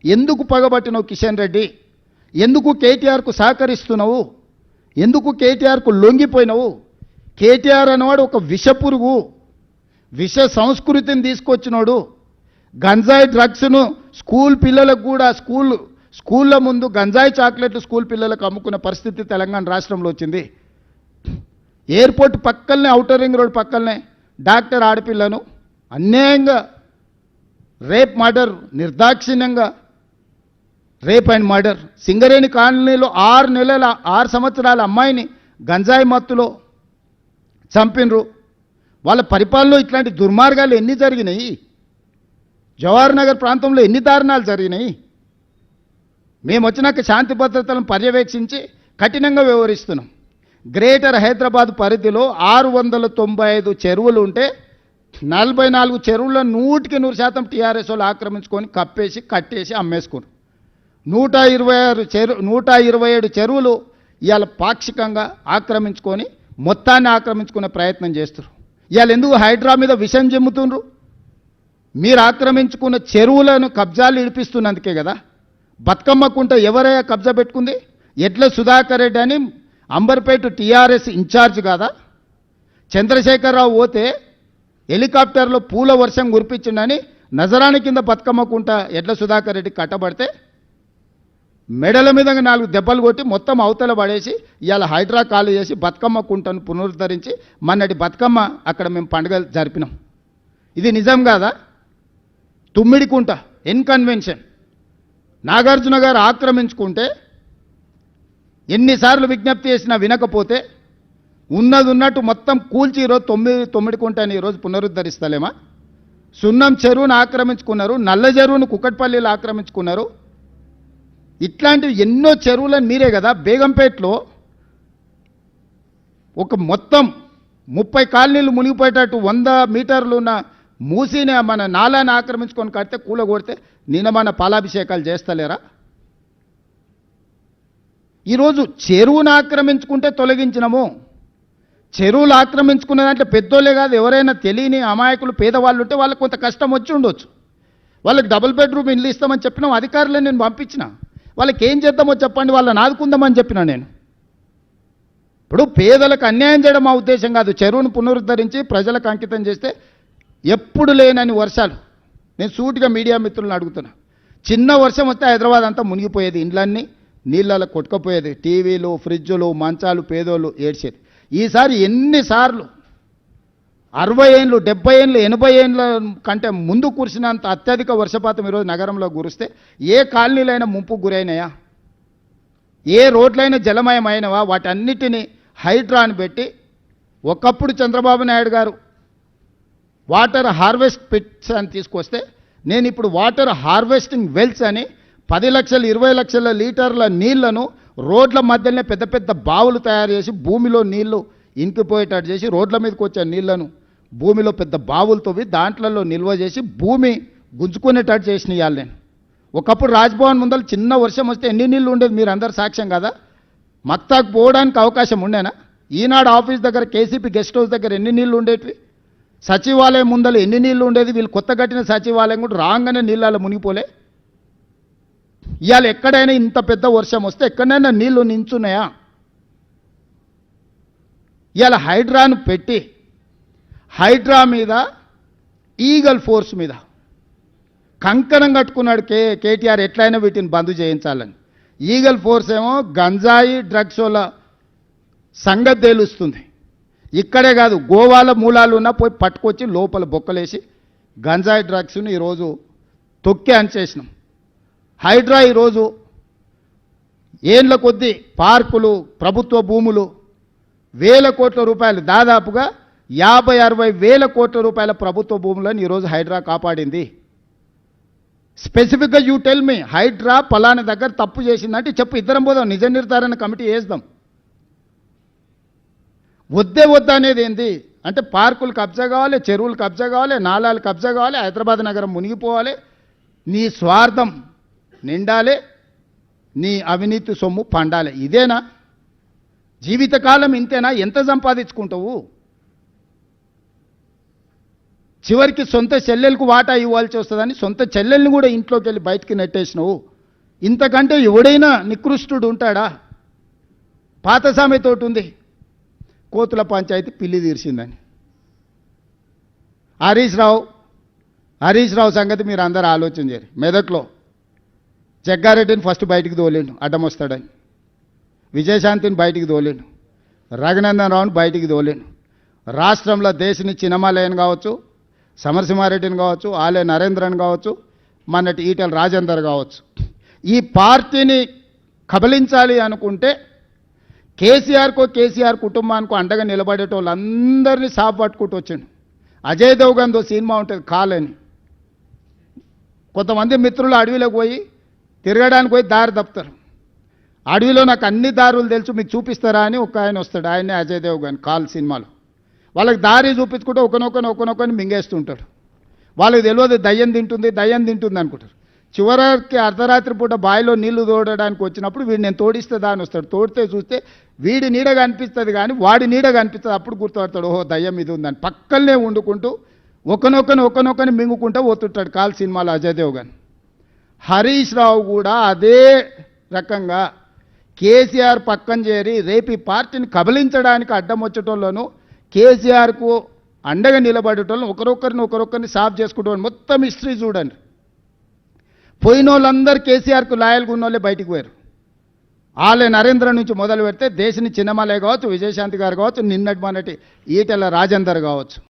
ఎందుకు పగబట్టినావు కిషన్ రెడ్డి? ఎందుకు కేటీఆర్కు సహకరిస్తున్నావు? ఎందుకు కేటీఆర్కు లొంగిపోయినావు? కేటీఆర్ అనేవాడు ఒక విషపురుగు, విష సంస్కృతిని తీసుకొచ్చినోడు. గంజాయి డ్రగ్స్ను స్కూల్ పిల్లలకు కూడా స్కూళ్ళ ముందు గంజాయి చాక్లెట్లు స్కూల్ పిల్లలకు అమ్ముకున్న పరిస్థితి తెలంగాణ రాష్ట్రంలో వచ్చింది. ఎయిర్పోర్ట్ పక్కనే, ఔటర్ రింగ్ రోడ్ పక్కనే డాక్టర్ ఆడపిల్లను అన్యాయంగా రేప్ మర్డర్, నిర్దాక్షిణ్యంగా రేప్ అండ్ మర్డర్. సింగరేణి కాలనీలో 6 సంవత్సరాల అమ్మాయిని గంజాయి మత్తులో చంపినరు. వాళ్ళ పరిపాలనలో ఇట్లాంటి దుర్మార్గాలు ఎన్ని జరిగినాయి? జవహర్ నగర్ ప్రాంతంలో ఎన్ని దారుణాలు జరిగినాయి? మేము వచ్చినాక శాంతి భద్రతలను పర్యవేక్షించి కఠినంగా వ్యవహరిస్తున్నాం. గ్రేటర్ హైదరాబాద్ పరిధిలో 695 చెరువులు ఉంటే 44 చెరువుల 100% టీఆర్ఎస్ వాళ్ళు ఆక్రమించుకొని కప్పేసి కట్టేసి అమ్మేసుకున్నారు. 127 చెరువులు ఇవాళ పాక్షికంగా ఆక్రమించుకొని మొత్తాన్ని ఆక్రమించుకునే ప్రయత్నం చేస్తారు. ఇవాళ ఎందుకు హైడ్రా మీద విషం చెమ్ముతుండ్రు? మీరు ఆక్రమించుకున్న చెరువులను కబ్జాలు ఇడిపిస్తున్నందుకే కదా. బతుకమ్మ కుంట ఎవరయ్యా కబ్జా పెట్టుకుంది? ఎడ్ల సుధాకర్ రెడ్డి అని అంబర్పేట టీఆర్ఎస్ ఇన్ఛార్జ్ కాదా? చంద్రశేఖరరావు పోతే హెలికాప్టర్లో పూల వర్షం కురిపించిండని నజరాని కింద బతుకమ్మ కుంట ఎడ్ల సుధాకర్ రెడ్డి కట్టబడితే మెడల మీద 4 దెబ్బలు కొట్టి మొత్తం అవతల పడేసి ఇవాళ హైడ్రా ఖాళీ చేసి బతుకమ్మ కుంటను పునరుద్ధరించి మొన్నటి బతుకమ్మ అక్కడ మేము పండుగ జరిపినాం. ఇది నిజం కాదా? తుమ్మిడి కుంట ఇన్కన్వెన్షన్ నాగార్జున గారు ఆక్రమించుకుంటే ఎన్నిసార్లు విజ్ఞప్తి చేసినా వినకపోతే ఉన్నది ఉన్నట్టు మొత్తం కూల్చి ఈరోజు 9 కుంటని ఈరోజు పునరుద్ధరిస్తలేమా? సున్నం చెరువును ఆక్రమించుకున్నారు, నల్ల చెరువును కుక్కట్పల్లిలో ఆక్రమించుకున్నారు. ఇట్లాంటివి ఎన్నో చెరువులను మీరే కదా. బేగంపేటలో ఒక మొత్తం 30 కాలనీలు మునిగిపోయేటట్టు 100 మీటర్లు ఉన్న మూసిని మన నాలాన్ని ఆక్రమించుకొని కడితే కూలగొడితే నిన్న మన పాలాభిషేకాలు చేస్తలేరా? ఈరోజు చెరువును ఆక్రమించుకుంటే తొలగించినము. చెరువులు ఆక్రమించుకునే దాంట్లో పెద్దోళ్ళే కాదు, ఎవరైనా తెలియని అమాయకులు పేదవాళ్ళు ఉంటే వాళ్ళకి కొంత కష్టం వచ్చి ఉండొచ్చు. వాళ్ళకి డబుల్ బెడ్రూమ్ ఇల్లు ఇస్తామని చెప్పినాం, అధికారులను నేను పంపించిన. వాళ్ళకి ఏం చేద్దామో చెప్పండి, వాళ్ళని ఆదుకుందామని చెప్పినా నేను. ఇప్పుడు పేదలకు అన్యాయం చేయడం మా ఉద్దేశం కాదు. చెరువును పునరుద్ధరించి ప్రజలకు అంకితం చేస్తే ఎప్పుడు లేనని వర్షాలు. నేను సూటిగా మీడియా మిత్రులను అడుగుతున్నా. చిన్న వర్షం వస్తే హైదరాబాద్ అంతా మునిగిపోయేది, ఇండ్లన్నీ నీళ్ళలో కొట్టుకపోయేది, టీవీలు, ఫ్రిడ్జులు, మంచాలు, పేదోళ్ళు ఏడ్చేది. ఈసారి ఎన్నిసార్లు 60 ఏళ్ళు, 70 ఏళ్ళు, 80 ఏళ్ళ కంటే ముందు కురిసినంత అత్యధిక వర్షపాతం ఈరోజు నగరంలో కురిస్తే ఏ కాలనీలైనా ముంపుకు గురైనాయా? ఏ రోడ్లైనా జలమయమైనవా? వాటన్నిటినీ హైడ్రాని పెట్టి ఒకప్పుడు చంద్రబాబు నాయుడు గారు వాటర్ హార్వెస్ట్ పిట్స్ అని తీసుకొస్తే నేను ఇప్పుడు వాటర్ హార్వెస్టింగ్ వెల్స్ అని 10 లక్షలు 20 లక్షల లీటర్ల నీళ్లను రోడ్ల మధ్యలోనే పెద్ద పెద్ద బావులు తయారు చేసి భూమిలో నీళ్లు ఇంకిపోయేటట్టు చేసి రోడ్ల మీదకి వచ్చే నీళ్లను భూమిలో పెద్ద బావులు తవ్వి దాంట్లలో నిల్వ చేసి భూమి గుంజుకునేటట్టు చేసిన ఇవాళ నేను. ఒకప్పుడు రాజ్భవన్ ముందర చిన్న వర్షం వస్తే ఎన్ని నీళ్ళు ఉండేది మీరు అందరు సాక్ష్యం కదా. మక్తాకు పోవడానికి అవకాశం ఉండేనా? ఈనాడు ఆఫీస్ దగ్గర కేసీపీ గెస్ట్ హౌస్ దగ్గర ఎన్ని నీళ్ళు ఉండేటివి? సచివాలయం ముందర ఎన్ని నీళ్ళు ఉండేది? వీళ్ళు కొత్త కట్టిన సచివాలయం కూడా రాగానే నీళ్ళలో మునిగిపోలే. ఇవాళ ఎక్కడైనా ఇంత పెద్ద వర్షం వస్తే ఎక్కడైనా నీళ్లు నించున్నాయా? ఇవాళ హైడ్రాను పెట్టి హైడ్రా మీద ఈగల్ ఫోర్స్ మీద కంకణం కట్టుకున్నాడు కేటీఆర్ ఎట్లయినా వీటిని బంద్ చేయించాలని. ఈగల్ ఫోర్స్ ఏమో గంజాయి డ్రగ్స్ వల్ల సంగతి తేలుస్తుంది. ఇక్కడే కాదు, గోవాల మూలాలు ఉన్నా పోయి పట్టుకొచ్చి లోపల బొక్కలేసి గంజాయి డ్రగ్స్ను ఈరోజు తొక్కి అంచేసినాం. హైడ్రా ఈరోజు ఏండ్ల కొద్దీ పార్కులు, ప్రభుత్వ భూములు, వేల కోట్ల రూపాయలు, దాదాపుగా 50-60 వేల కోట్ల రూపాయల ప్రభుత్వ భూములను ఈరోజు హైడ్రా కాపాడింది. స్పెసిఫిక్గా యూ టెల్ మీ, హైడ్రా పలానా దగ్గర తప్పు చేసిందంటే చెప్పు, ఇద్దరం పోదాం, నిజ నిర్ధారణ కమిటీ వేద్దాం. వద్దా అనేది ఏంది అంటే పార్కులు కబ్జా కావాలి, చెరువులు కబ్జా కావాలి, నాలాలు కబ్జా కావాలి, హైదరాబాద్ నగరం మునిగిపోవాలి, నీ స్వార్థం నిండాలి, నీ అవినీతి సొమ్ము పండాలి. ఇదేనా జీవితకాలం? ఇంతేనా? ఎంత సంపాదించుకుంటావు? చివరికి సొంత చెల్లెలకు వాటా ఇవ్వాల్సి వస్తుందని సొంత చెల్లెల్ని కూడా ఇంట్లోకి వెళ్ళి బయటికి నెట్టేసినావు. ఇంతకంటే ఎవడైనా నికృష్టుడు ఉంటాడా? పాత సామెతోటి ఉంది, కోతుల పంచాయతీ పిల్లి తీర్చిందని. హరీష్ రావు సంగతి మీరు అందరూ ఆలోచన చేయరు. మెదక్లో జగ్గారెడ్డిని ఫస్ట్ బయటికి తోలేండు అడ్డం వస్తాడని, విజయశాంతిని బయటికి తోలేండు, రఘునందన్ రావుని బయటికి తోలేండు. రాష్ట్రంలో దేశని చిన్నమాలయని కావచ్చు, సమరసింహారెడ్డిని కావచ్చు, ఆలయ నరేంద్రన్ కావచ్చు, మొన్నటి ఈటెల రాజేందర్ కావచ్చు, ఈ పార్టీని కబలించాలి అనుకుంటే కేసీఆర్ కుటుంబానికి అండగా నిలబడేటోళ్ళందరినీ సాపు పట్టుకుంటూ వచ్చాడు. అజయ్ దేవగన్తో సినిమా ఉంటుంది కాలని, కొంతమంది మిత్రులు అడవిలోకి పోయి తిరగడానికి పోయి దారి తప్పుతారు. అడవిలో నాకు అన్ని దారులు తెలుసు మీకు చూపిస్తారా అని ఒక ఆయన వస్తాడు, ఆయనే అజయ్ దేవగన్ కాల్ సినిమాలో. వాళ్ళకి దారి చూపించుకుంటూ ఒకనొకని మింగేస్తుంటాడు. వాళ్ళకి తెలియదు దయ్యం తింటుంది అనుకుంటారు. చివరికి అర్ధరాత్రి పూట బావిలో నీళ్లు తోడడానికి వచ్చినప్పుడు వీడు నేను తోడిస్తే అని వస్తాడు. తోడితే చూస్తే వీడి నీడగా అనిపిస్తుంది కానీ వాడి నీడగా అనిపిస్తుంది. అప్పుడు గుర్తుపడతాడు, ఓహో దయ్యం ఇది ఉందని. పక్కనే వండుకుంటూ ఒకనొకని మింగుకుంటూ పోతుంటాడు కాల్ సినిమాలో అజయ్ దేవగన్. హరీష్ రావు కూడా అదే రకంగా కేసీఆర్ పక్కన చేరి రేపు ఈ పార్టీని కబలించడానికి అడ్డం వచ్చేటోళ్ళను, కేసీఆర్కు అండగా నిలబడేటోళ్ళను ఒకరొకరిని సాఫ్ చేసుకుంటూ మొత్తం హిస్టరీ చూడండి. పోయిన వాళ్ళందరూ కేసీఆర్కు లాయల్గా ఉన్న వాళ్ళే బయటికి పోయారు. ఆలయ నరేంద్ర నుంచి మొదలు పెడితే దేశని చిన్నమాలయ కావచ్చు, విజయశాంతి గారు కావచ్చు, నిన్నటి మొన్నటి ఈటెల రాజేందర్ కావచ్చు.